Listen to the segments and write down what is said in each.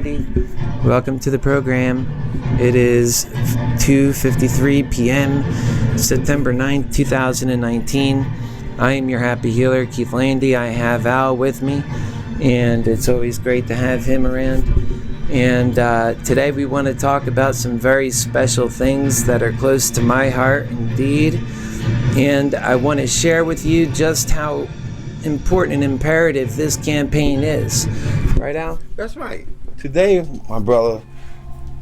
Landi. Welcome to the program. It is 2:53 p.m. September 9th, 2019. I am your happy healer, Keith Landi. I have Al with me, and it's always great to have him around. And today we want to talk about some very special things that are close to my heart indeed. And I want to share with you just how important and imperative this campaign is. Right, Al? That's right. Today, my brother.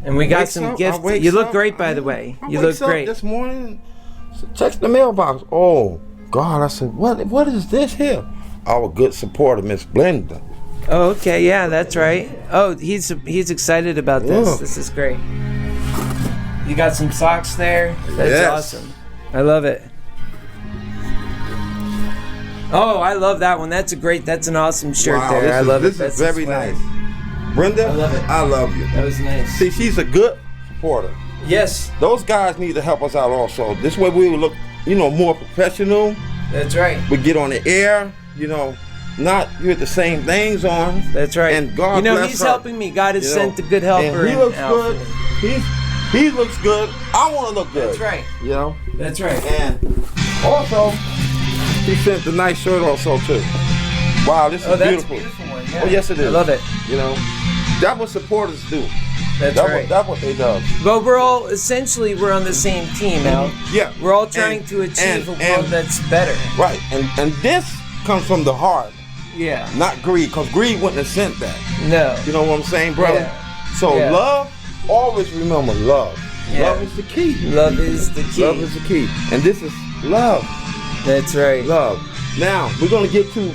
And we got some gifts. You look great, by the way. You look great. This morning, check the mailbox. Oh, God. I said, what is this here? Our good supporter, Miss Blenda. Oh, okay. Yeah, that's right. Oh, he's excited about this. Look. This is great. You got some socks there. That's awesome. I love it. Oh, I love that one. That's an awesome shirt there. I love it. This is very nice. Brenda, I love it. I love you. That was nice. See, she's a good supporter. Yes. Those guys need to help us out also. This way we will look, more professional. That's right. We get on the air, not hear the same things on. That's right. And God bless he's her. helping me. God has sent a good helper. And he looks good. He looks good. I want to look good. That's right. That's right. And also, he sent the nice shirt also too. Wow, this is beautiful. That's a beautiful one. Yeah. Oh, yes, it is. I love it. That's what supporters do. That's right. That's what they do. But we're on the same team, Al. Yeah. We're all trying to achieve a world that's better. Right. And this comes from the heart. Yeah. Not greed, because greed wouldn't have sent that. No. You know what I'm saying, brother? Yeah. So love, always remember love. Yeah. Love is the key. Love is the key. Love is the key. And this is love. That's right. Love. Now, we're going to get to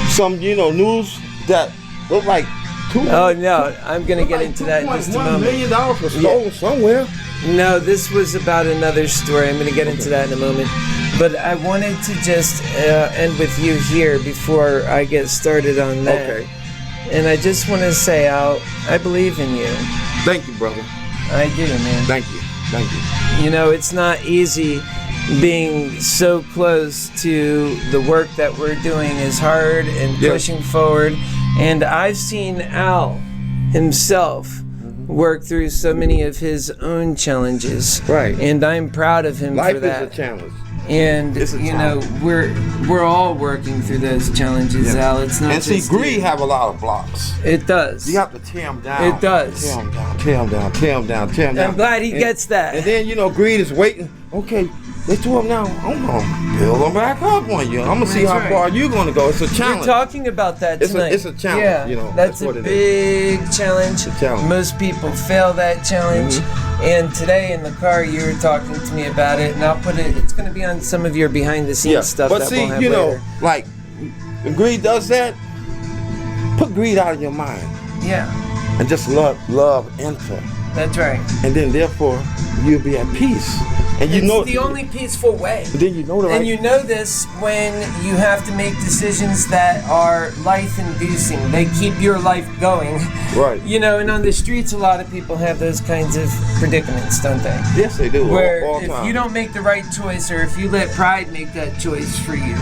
some, news that look like Oh, no. I'm going to get into that in just a moment. $2.1 million was stolen somewhere. No, this was about another story. I'm going to get into that in a moment. But I wanted to just end with you here before I get started on that. Okay. And I just want to say, Al, I believe in you. Thank you, brother. I do, man. Thank you. Thank you. It's not easy being so close to the work that we're doing is hard and pushing forward. And I've seen Al himself work through so many of his own challenges. Right. And I'm proud of him for that. Life is a challenge. And we're all working through those challenges, Al. It's not and just see, greed have a lot of blocks. It does. You have to tear them down. It does. Tear them down, tear them down, tear them down, tear them down. I'm glad he gets that. And then, greed is waiting. Okay, they tore them down. I'm going to build them back up on you. I'm going to see how far you're going to go. It's a challenge. We're talking about that tonight. It's a challenge. Yeah, that's a what it big is. challenge. It's a challenge. Most people fail that challenge. And today in the car, you were talking to me about it, and it's going to be on some of your behind-the-scenes stuff but that see, we'll have later. like, when greed does that, put greed out of your mind. Yeah. And just love enter. That's right. And then, therefore, you'll be at peace. And it's the only peaceful way. But then And you know this when you have to make decisions that are life-inducing. They keep your life going. Right. And on the streets, a lot of people have those kinds of predicaments, don't they? Yes, they do. Where all if time. you don't make the right choice, or if you let pride make that choice for you,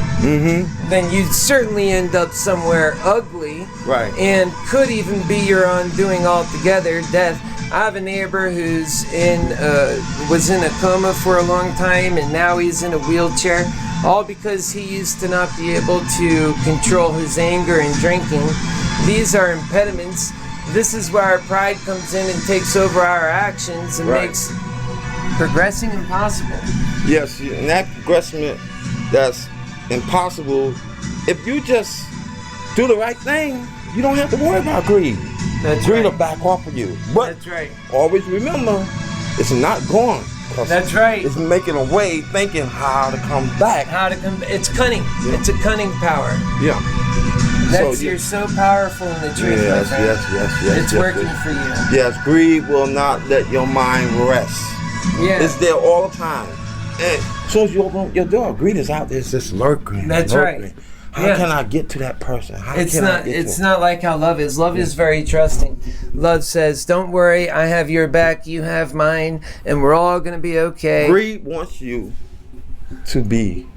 then you certainly end up somewhere ugly. Right. And could even be your undoing altogether, death. I have a neighbor who's was in a coma for a long time, and now he's in a wheelchair, all because he used to not be able to control his anger and drinking. These are impediments. This is where our pride comes in and takes over our actions and makes progressing impossible. Yes, and that progression that's impossible, if you just do the right thing, you don't have to worry about greed. Greed will back off of you. But that's right. Always remember, it's not gone. That's right. It's making a way, thinking how to come back. It's cunning. Yeah. It's a cunning power. Yeah. You're so powerful in the truth. Yes. It's working for you. Yes, greed will not let your mind rest. Yeah. It's there all the time. And as soon as you open your door, greed is out there. It's just lurking. That's right. How can I get to that person? It's not like how love is. Love is very trusting. Love says, don't worry, I have your back, you have mine, and we're all going to be okay. Greed wants you to be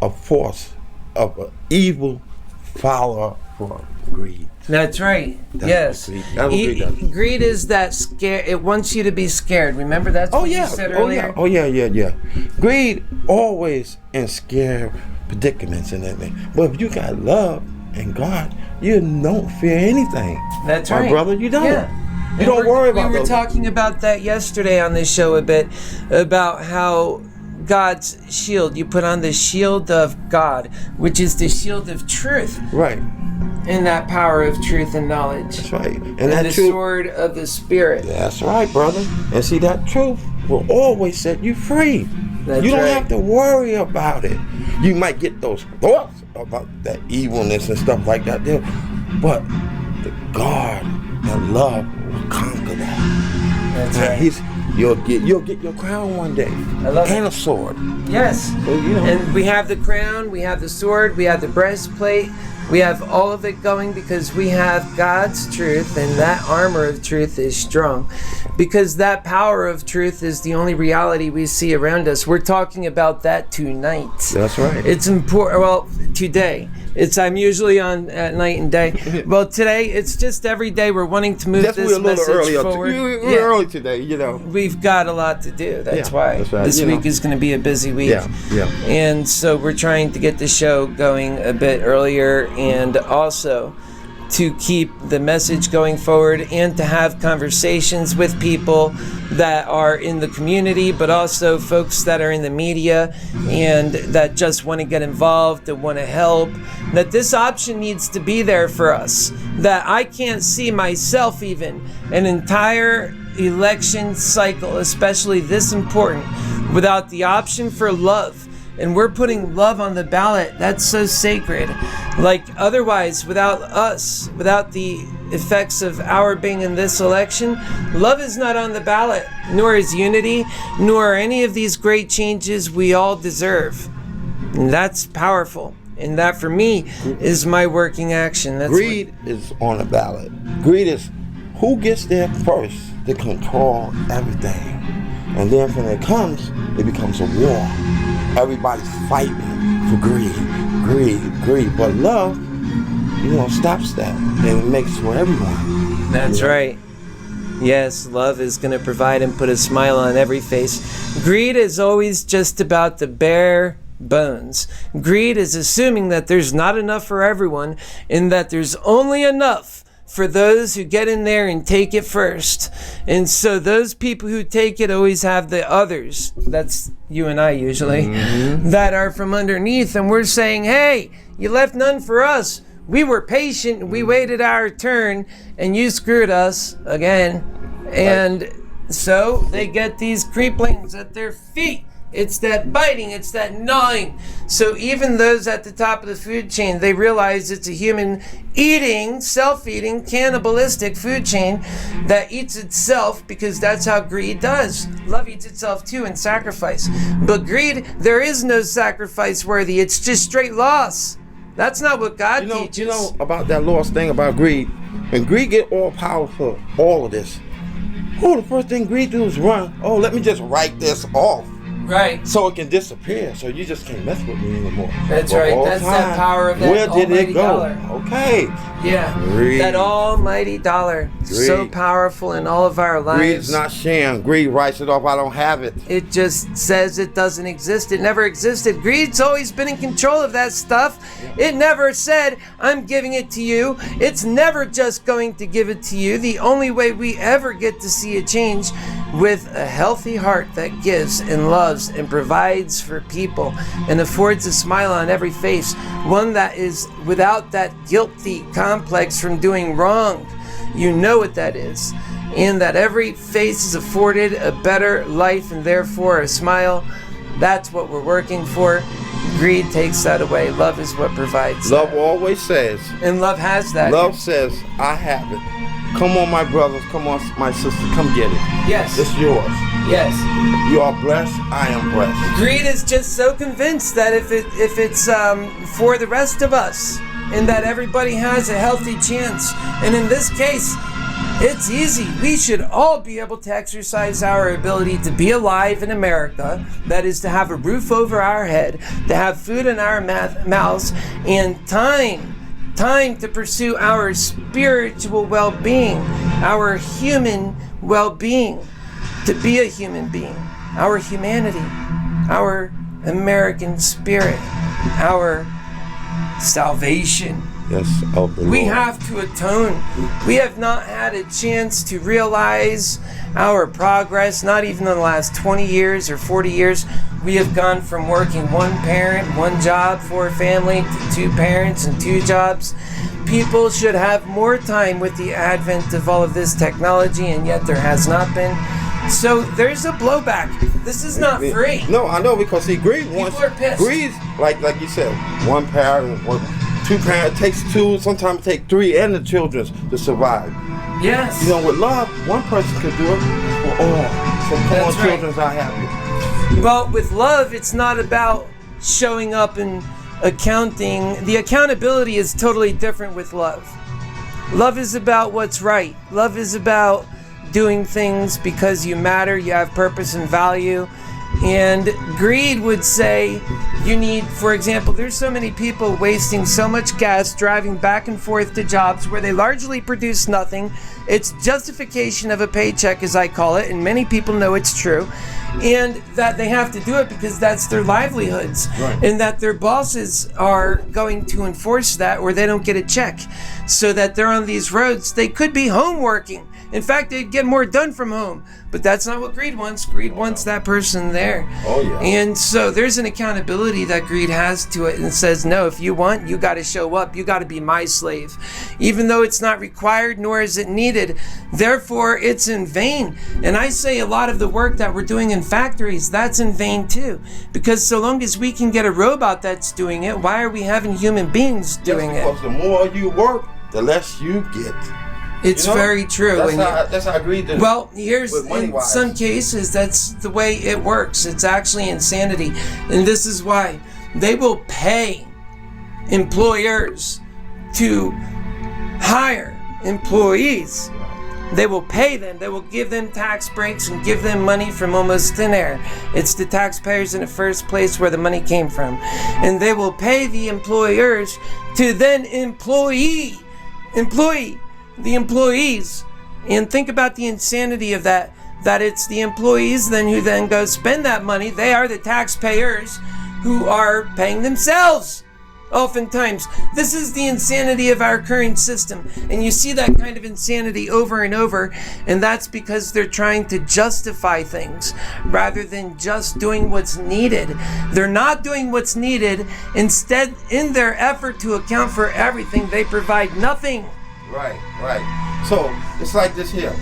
a force of an evil follower for greed. That's right. That's yes. What greed does. Greed is that scare. It wants you to be scared. Remember that's what you said earlier? Yeah. Greed always in scare predicaments and everything. But if you got love and God, you don't fear anything. That's my right. brother, you don't. Yeah. You don't worry about We were talking about that yesterday on this show a bit, about how God's shield, you put on the shield of God, which is the shield of truth. Right. And that power of truth and knowledge. That's right. And that the sword of the Spirit. That's right, brother. And see, that truth will always set you free. That's you don't right. have to worry about it. You might get those thoughts about that evilness and stuff like that there, but the God and love will conquer that. That's right. You'll get your crown one day. I love and it. a sword. Yes. So, And we have the crown, we have the sword, we have the breastplate, we have all of it going because we have God's truth, and that armor of truth is strong. Because that power of truth is the only reality we see around us. We're talking about that tonight. That's right. It's important. Well, today. I'm usually on at night and day. Well, today it's just every day we're wanting to move this message forward. We're early today, We've got a lot to do. That's why that's right. this week is going to be a busy week. Yeah. And so we're trying to get the show going a bit earlier, and also to keep the message going forward, and to have conversations with people that are in the community, but also folks that are in the media and that just want to get involved, that want to help, that this option needs to be there for us, that I can't see myself even an entire election cycle, especially this important, without the option for love. And we're putting love on the ballot. That's so sacred. Like, otherwise, without us, without the effects of our being in this election, love is not on the ballot, nor is unity, nor any of these great changes we all deserve. And that's powerful. And that, for me, is my working action. Greed is on the ballot. Greed is who gets there first to control everything. And then when it comes, it becomes a war. Everybody's fighting for greed. But love, stops that, and it makes for everyone. That's right. Yes, love is going to provide and put a smile on every face. Greed is always just about the bare bones. Greed is assuming that there's not enough for everyone, and that there's only enough for those who get in there and take it first. And so those people who take it always have the others, that's you and I usually, that are from underneath, and we're saying, hey, you left none for us. We were patient, we waited our turn, and you screwed us again. And so they get these creeplings at their feet. It's that biting, it's that gnawing. So even those at the top of the food chain, they realize it's a human eating, self-eating, cannibalistic food chain that eats itself, because that's how greed does. Love eats itself too, in sacrifice. But greed, there is no sacrifice worthy. It's just straight loss. That's not what God teaches. You know about that lost thing about greed? When greed get all powerful, all of this, the first thing greed do is run. Let me just write this off. Right. So it can disappear. So you just can't mess with me anymore. That's right. That's that power of that Where did it go? dollar. Okay. Yeah. Greed. That almighty dollar. Greed. So powerful in all of our lives. Greed is not sharing. Greed writes it off. I don't have it. It just says it doesn't exist. It never existed. Greed's always been in control of that stuff. It never said, I'm giving it to you. It's never just going to give it to you. The only way we ever get to see a change with a healthy heart that gives and loves and provides for people and affords a smile on every face, one that is without that guilty complex from doing wrong. You know what that is. And that every face is afforded a better life and therefore a smile. That's what we're working for. Greed takes that away. Love is what provides Love that. always says. And love has that. Love says, I have it. Come on, my brothers. Come on, my sisters. Come get it. Yes. It's yours. Yes. You are blessed. I am blessed. Greed is just so convinced that if it's for the rest of us, and that everybody has a healthy chance, and in this case, it's easy. We should all be able to exercise our ability to be alive in America. That is, to have a roof over our head, to have food in our mouths, and time time to pursue our spiritual well-being, our human well-being, to be a human being, our humanity, our American spirit, our salvation. Yes, of the We Lord. have to atone. We have not had a chance to realize our progress, not even in the last 20 years or 40 years. We have gone from working one parent, one job for a family, to two parents and two jobs. People should have more time with the advent of all of this technology, and yet there has not been. So there's a blowback. This is not free. No, I know, because see, greed wants. People are pissed. Greed, like you said, one parent, two parents, it takes two, sometimes it takes three and the children to survive. Yes. You know, with love, one person could do it for all. So come That's on, right. children are happy. Well, with love, it's not about showing up and accounting. The accountability is totally different with love. Love is about what's right. Love is about doing things because you matter, you have purpose and value. And greed would say you need, for example, there's so many people wasting so much gas driving back and forth to jobs where they largely produce nothing. It's justification of a paycheck, as I call it, and many people know it's true. And that they have to do it because that's their livelihoods. Right. And that their bosses are going to enforce that or they don't get a check. So that they're on these roads. They could be home working. In fact, they'd get more done from home. But that's not what greed wants. Greed wants that person there. Oh, yeah. And so there's an accountability that greed has to it, and it says, no, if you want, you got to show up. You got to be my slave. Even though it's not required, nor is it needed. Therefore, it's in vain. And I say a lot of the work that we're doing in factories, that's in vain too. Because so long as we can get a robot that's doing it, why are we having human beings doing Yes, it? because the more you work, the less you get. It's You know, very true. That's how greed does. Well, here's, with in money-wise. some cases, that's the way it works. It's actually insanity. And this is why they will pay employers to hire employees. They will pay them. They will give them tax breaks and give them money from almost thin air. It's the taxpayers in the first place where the money came from. And they will pay the employers to then employ the employees. And think about the insanity of that it's the employees then who then go spend that money. They are the taxpayers who are paying themselves oftentimes. This is the insanity of our current system, and you see that kind of insanity over and over, and that's because they're trying to justify things rather than just doing what's needed. They're not doing what's needed. Instead, in their effort to account for everything, they provide nothing. Right. So it's like this here.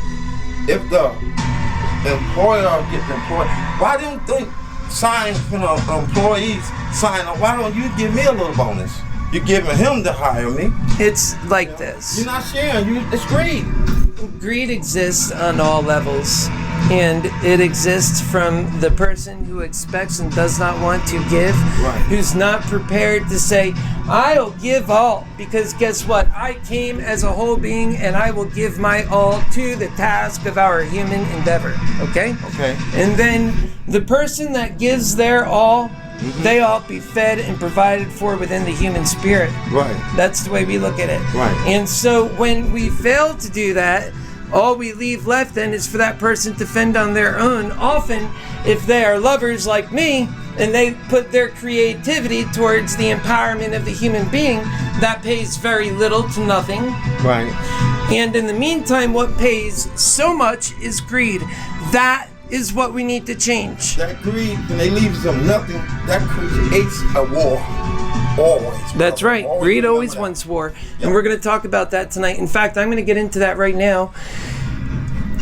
If the employer gets employed, why don't they sign? Employees sign up. Why don't you give me a little bonus? You're giving him to hire me. It's like this. You're not sharing. It's greed. Greed exists on all levels, and it exists from the person who expects and does not want to give, Right. who's not prepared to say, I'll give all, because guess what? I came as a whole being, and I will give my all to the task of our human endeavor, okay? Okay. And then the person that gives their all, they all be fed and provided for within the human spirit. Right. That's the way we look at it. Right. And so when we fail to do that, all we leave left then is for that person to fend on their own. Often, if they are lovers like me, and they put their creativity towards the empowerment of the human being, that pays very little to nothing. Right. And in the meantime, what pays so much is greed. That is what we need to change. That greed, when they leave them nothing, that creates a war. Always. That's right. Greed remember always that. wants war. Yeah. And we're going to talk about that tonight. In fact, I'm going to get into that right now.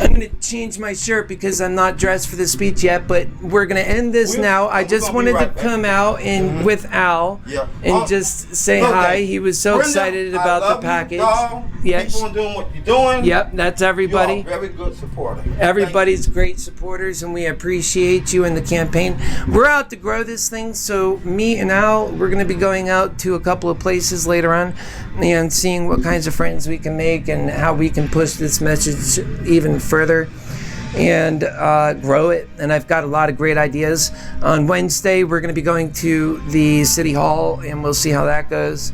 I'm going to change my shirt because I'm not dressed for the speech yet, but we're going to end this now. I we're just gonna wanted be right to back. come out and with Al Yeah. and just say Okay. hi. He was so Brenda, excited I about love the you, package. dog. Yes. Keep on doing what you're doing. Yep, that's everybody. You are a very good supporter. Everybody's great supporters, and we appreciate you in the campaign. We're out to grow this thing, so me and Al, we're going to be going out to a couple of places later on and seeing what kinds of friends we can make and how we can push this message even further. and grow it. And I've got a lot of great ideas. On Wednesday, we're going to be going to the City Hall, and we'll see how that goes.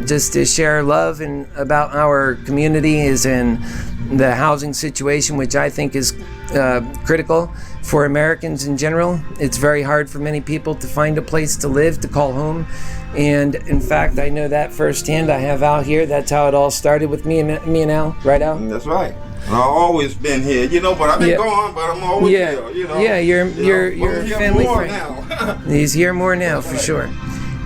Just to share love and about our community is in the housing situation, which I think is critical for Americans in general. It's very hard for many people to find a place to live, to call home. And in fact, I know that firsthand. I have Al here. That's how it all started with me and Al, right, Al? That's right. And I've always been here, but I've been gone, but I'm always here, Yeah, you're a family friend. Now. He's here more now, for sure.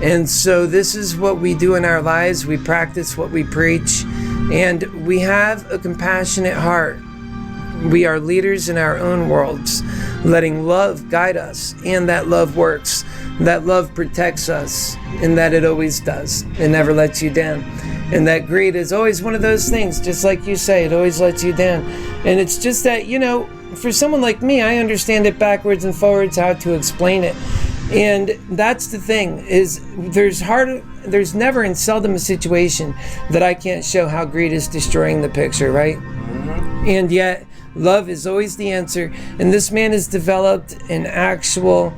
And so this is what we do in our lives. We practice what we preach, and we have a compassionate heart. We are leaders in our own worlds, letting love guide us, and that love works. That love protects us, and that it always does. It never lets you down. And that greed is always one of those things, just like you say, it always lets you down. And it's just that, for someone like me, I understand it backwards and forwards, how to explain it. And that's the thing, is there's never and seldom a situation that I can't show how greed is destroying the picture, right? Mm-hmm. And yet, love is always the answer. And this man has developed an actual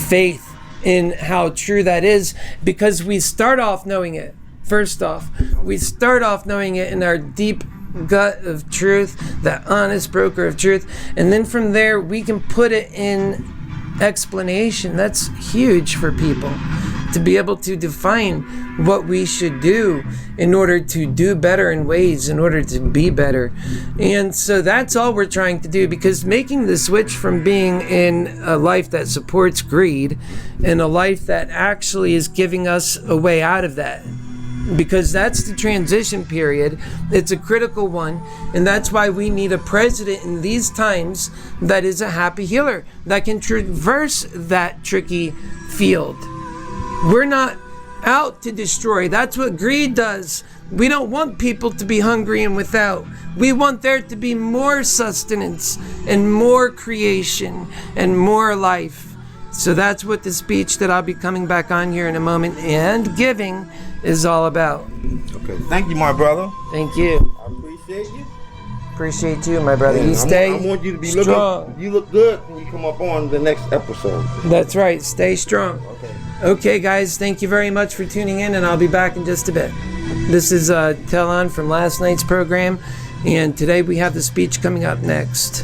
faith in how true that is, because we start off knowing it. First off, we start off knowing it in our deep gut of truth, that honest broker of truth. And then from there, we can put it in explanation. That's huge for people, to be able to define what we should do in order to do better in ways, in order to be better. And so that's all we're trying to do, because making the switch from being in a life that supports greed and a life that actually is giving us a way out of that, because that's the transition period. It's a critical one, and that's why we need a president in these times that is a happy healer, that can traverse that tricky field. We're not out to destroy. That's what greed does. We don't want people to be hungry and without. We want there to be more sustenance and more creation and more life. So that's what the speech that I'll be coming back on here in a moment and giving is all about. Okay, thank you, my brother. Thank you. I appreciate you. Appreciate you, my brother. And you stay I want you to be strong. You look good when you come up on the next episode. That's right. Stay strong. Okay, guys. Thank you very much for tuning in, and I'll be back in just a bit. This is Telon from last night's program, and today we have the speech coming up next.